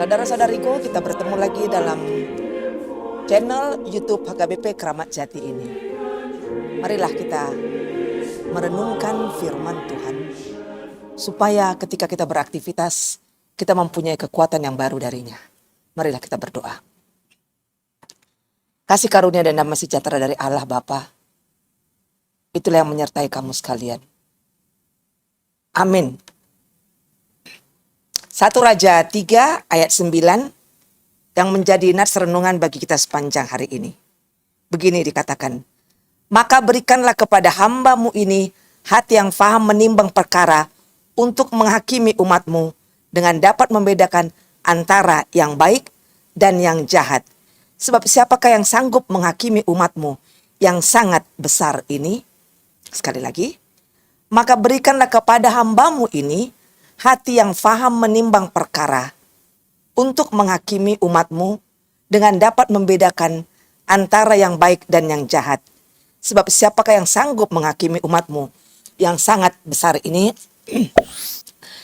Saudara-saudariku, kita bertemu lagi dalam channel YouTube HKBP Keramat Jati ini. Marilah kita merenungkan firman Tuhan, supaya ketika kita beraktivitas, kita mempunyai kekuatan yang baru darinya. Marilah kita berdoa. Kasih karunia dan damai sejahtera dari Allah Bapa, itulah yang menyertai kamu sekalian. Amin. 1 Raja 3 ayat 9 yang menjadi nats renungan bagi kita sepanjang hari ini. Begini dikatakan, maka berikanlah kepada hamba-Mu ini hati yang faham menimbang perkara untuk menghakimi umat-Mu dengan dapat membedakan antara yang baik dan yang jahat. Sebab siapakah yang sanggup menghakimi umat-Mu yang sangat besar ini? Sekali lagi, maka berikanlah kepada hamba-Mu ini hati yang faham menimbang perkara untuk menghakimi umat-Mu dengan dapat membedakan antara yang baik dan yang jahat. Sebab siapakah yang sanggup menghakimi umat-Mu yang sangat besar ini?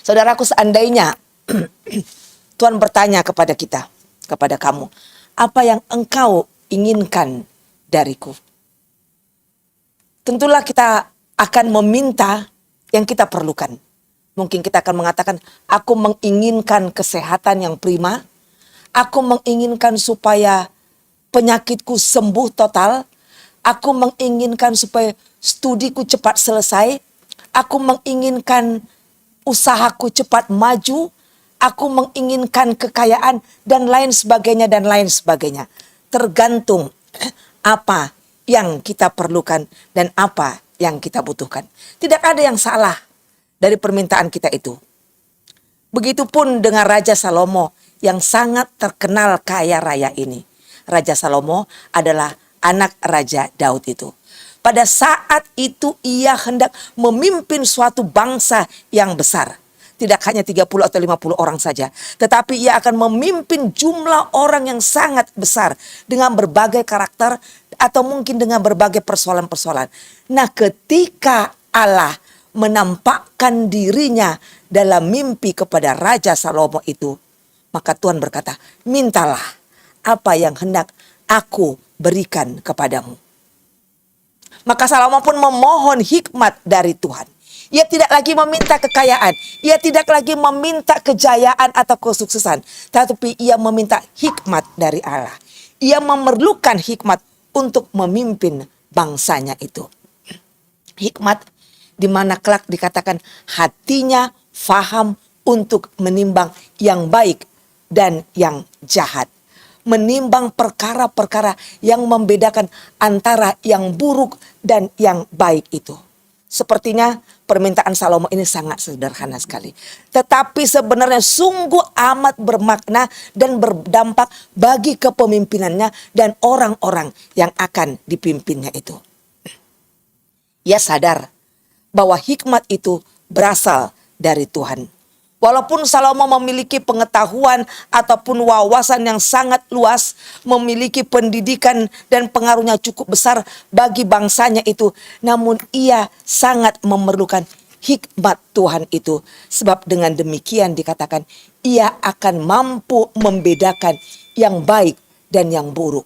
Saudaraku, seandainya Tuhan bertanya kepada kita, kepada kamu, apa yang engkau inginkan dariku? Tentulah kita akan meminta yang kita perlukan. Mungkin kita akan mengatakan, aku menginginkan kesehatan yang prima. Aku menginginkan supaya penyakitku sembuh total. Aku menginginkan supaya studiku cepat selesai. Aku menginginkan usahaku cepat maju. Aku menginginkan kekayaan dan lain sebagainya dan lain sebagainya. Tergantung apa yang kita perlukan dan apa yang kita butuhkan. Tidak ada yang salah dari permintaan kita itu. Begitupun dengan Raja Salomo yang sangat terkenal kaya raya ini. Raja Salomo adalah anak Raja Daud itu. Pada saat itu ia hendak memimpin suatu bangsa yang besar. Tidak hanya 30 atau 50 orang saja. Tetapi ia akan memimpin jumlah orang yang sangat besar. Dengan berbagai karakter atau mungkin dengan berbagai persoalan-persoalan. Nah, ketika Allah menampakkan dirinya dalam mimpi kepada Raja Salomo itu, maka Tuhan berkata, mintalah apa yang hendak aku berikan kepadamu. Maka Salomo pun memohon hikmat dari Tuhan. Ia tidak lagi meminta kekayaan, ia tidak lagi meminta kejayaan atau kesuksesan, tetapi ia meminta hikmat dari Allah. Ia memerlukan hikmat untuk memimpin bangsanya itu. Hikmat di mana kelak dikatakan hatinya faham untuk menimbang yang baik dan yang jahat. Menimbang perkara-perkara yang membedakan antara yang buruk dan yang baik itu. Sepertinya permintaan Salomo ini sangat sederhana sekali. Tetapi sebenarnya sungguh amat bermakna dan berdampak bagi kepemimpinannya dan orang-orang yang akan dipimpinnya itu. Ia sadar bahwa hikmat itu berasal dari Tuhan. Walaupun Salomo memiliki pengetahuan ataupun wawasan yang sangat luas, memiliki pendidikan dan pengaruhnya cukup besar bagi bangsanya itu, namun ia sangat memerlukan hikmat Tuhan itu. Sebab dengan demikian dikatakan ia akan mampu membedakan yang baik dan yang buruk.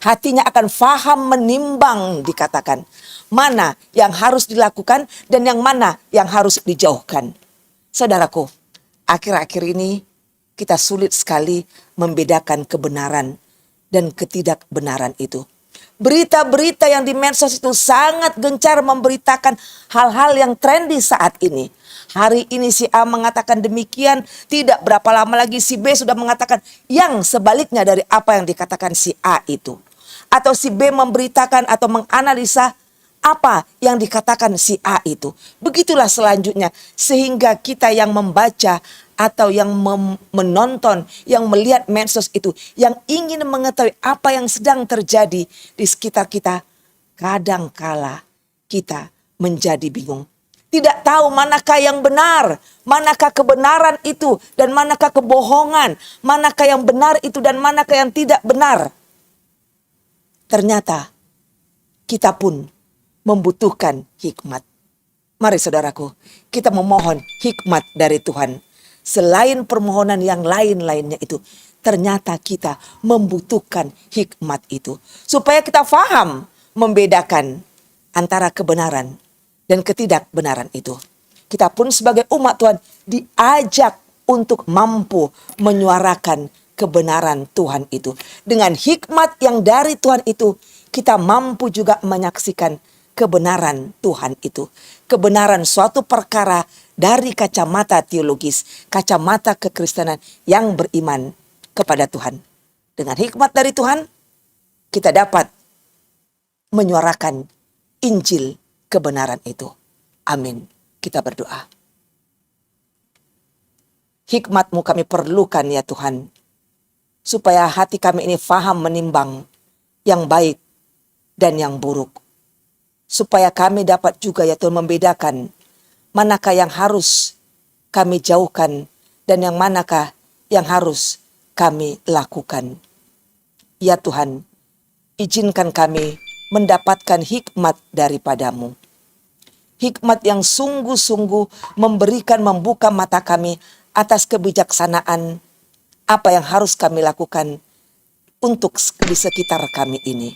Hatinya akan faham menimbang, dikatakan mana yang harus dilakukan dan yang mana yang harus dijauhkan. Saudaraku, akhir-akhir ini kita sulit sekali membedakan kebenaran dan ketidakbenaran itu. Berita-berita yang di medsos itu sangat gencar memberitakan hal-hal yang trendy saat ini. Hari ini si A mengatakan demikian, tidak berapa lama lagi si B sudah mengatakan yang sebaliknya dari apa yang dikatakan si A itu. Atau si B memberitakan atau menganalisa apa yang dikatakan si A itu. Begitulah selanjutnya, sehingga kita yang membaca atau yang menonton, yang melihat medsos itu, yang ingin mengetahui apa yang sedang terjadi di sekitar kita, kadangkala kita menjadi bingung. Tidak tahu manakah yang benar, manakah kebenaran itu dan manakah kebohongan, manakah yang benar itu dan manakah yang tidak benar. Ternyata kita pun membutuhkan hikmat. Mari saudaraku, kita memohon hikmat dari Tuhan. selain permohonan yang lain-lainnya itu, ternyata kita membutuhkan hikmat itu. Supaya kita faham membedakan antara kebenaran dan ketidakbenaran itu. Kita pun sebagai umat Tuhan diajak untuk mampu menyuarakan kebenaran Tuhan itu. Dengan hikmat yang dari Tuhan itu, kita mampu juga menyaksikan kebenaran Tuhan itu. Kebenaran suatu perkara dari kacamata teologis, kacamata kekristenan yang beriman kepada Tuhan. Dengan hikmat dari Tuhan, kita dapat menyuarakan Injil kebenaran itu. Amin. Kita berdoa. Hikmat-Mu kami perlukan ya Tuhan, supaya hati kami ini faham menimbang yang baik dan yang buruk. Supaya kami dapat juga ya Tuhan membedakan manakah yang harus kami jauhkan dan yang manakah yang harus kami lakukan. Ya Tuhan, izinkan kami mendapatkan hikmat daripada-Mu. Hikmat yang sungguh-sungguh membuka mata kami atas kebijaksanaan apa yang harus kami lakukan untuk di sekitar kami ini.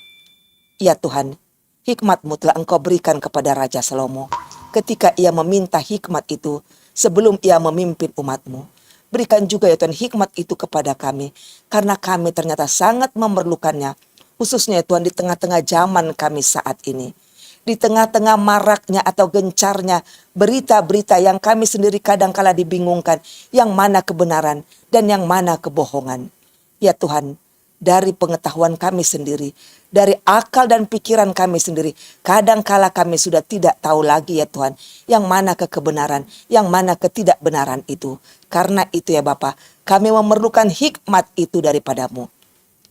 Ya Tuhan, hikmat-Mu telah Engkau berikan kepada Raja Salomo ketika ia meminta hikmat itu sebelum ia memimpin umat-Mu. Berikan juga ya Tuhan hikmat itu kepada kami, karena kami ternyata sangat memerlukannya, khususnya ya Tuhan di tengah-tengah zaman kami saat ini. Di tengah-tengah maraknya atau gencarnya berita-berita yang kami sendiri kadang-kala dibingungkan, yang mana kebenaran dan yang mana kebohongan. Ya Tuhan, dari pengetahuan kami sendiri, dari akal dan pikiran kami sendiri, kadang-kala kami sudah tidak tahu lagi ya Tuhan, yang mana kebenaran, yang mana ketidakbenaran itu. Karena itu ya Bapa, kami memerlukan hikmat itu daripada-Mu.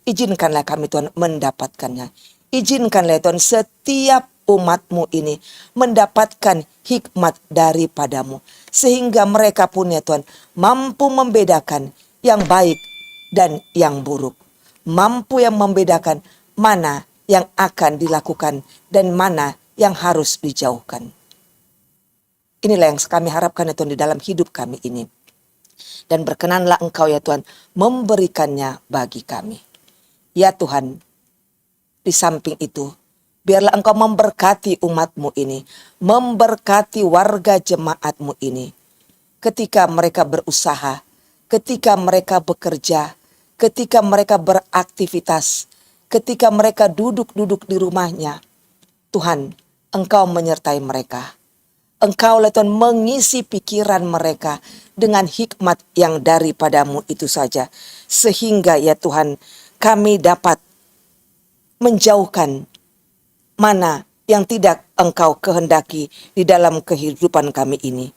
Izinkanlah kami Tuhan mendapatkannya. Izinkanlah ya Tuhan setiap umat-Mu ini mendapatkan hikmat daripada-Mu. Sehingga mereka pun ya Tuhan mampu membedakan yang baik dan yang buruk. Mampu yang membedakan mana yang akan dilakukan dan mana yang harus dijauhkan. Inilah yang kami harapkan ya Tuhan di dalam hidup kami ini. Dan berkenanlah Engkau ya Tuhan memberikannya bagi kami. Ya Tuhan, di samping itu, biarlah Engkau memberkati umat-Mu ini, memberkati warga jemaat-Mu ini. Ketika mereka berusaha, ketika mereka bekerja, ketika mereka beraktivitas, ketika mereka duduk-duduk di rumahnya, Tuhan, Engkau menyertai mereka. Engkau Tuhan mengisi pikiran mereka dengan hikmat yang daripada-Mu itu saja. Sehingga ya Tuhan, kami dapat menjauhkan mana yang tidak Engkau kehendaki di dalam kehidupan kami ini.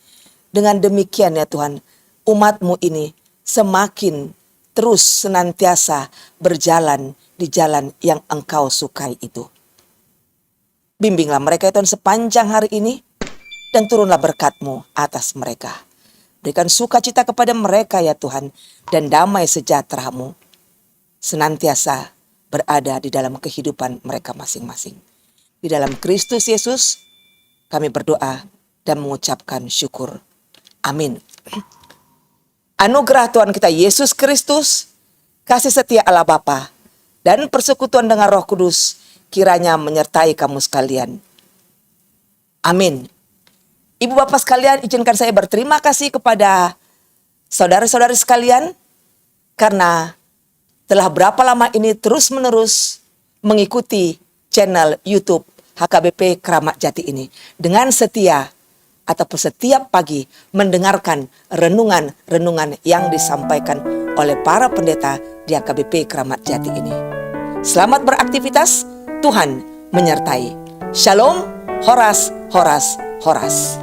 Dengan demikian ya Tuhan, umat-Mu ini semakin terus senantiasa berjalan di jalan yang Engkau sukai itu. Bimbinglah mereka ya Tuhan sepanjang hari ini, dan turunlah berkat-Mu atas mereka. Berikan sukacita kepada mereka ya Tuhan, dan damai sejahtera-Mu senantiasa berada di dalam kehidupan mereka masing-masing. Di dalam Kristus Yesus kami berdoa dan mengucapkan syukur. Amin. Anugerah Tuhan kita Yesus Kristus, kasih setia Allah Bapa, dan persekutuan dengan Roh Kudus kiranya menyertai kamu sekalian. Amin. Ibu bapak sekalian, izinkan saya berterima kasih kepada saudara-saudari sekalian karena telah berapa lama ini terus-menerus mengikuti channel YouTube HKBP Kramat Jati ini dengan setia ataupun setiap pagi mendengarkan renungan-renungan yang disampaikan oleh para pendeta di HKBP Kramat Jati ini. Selamat beraktivitas, Tuhan menyertai. Shalom, horas, horas, horas.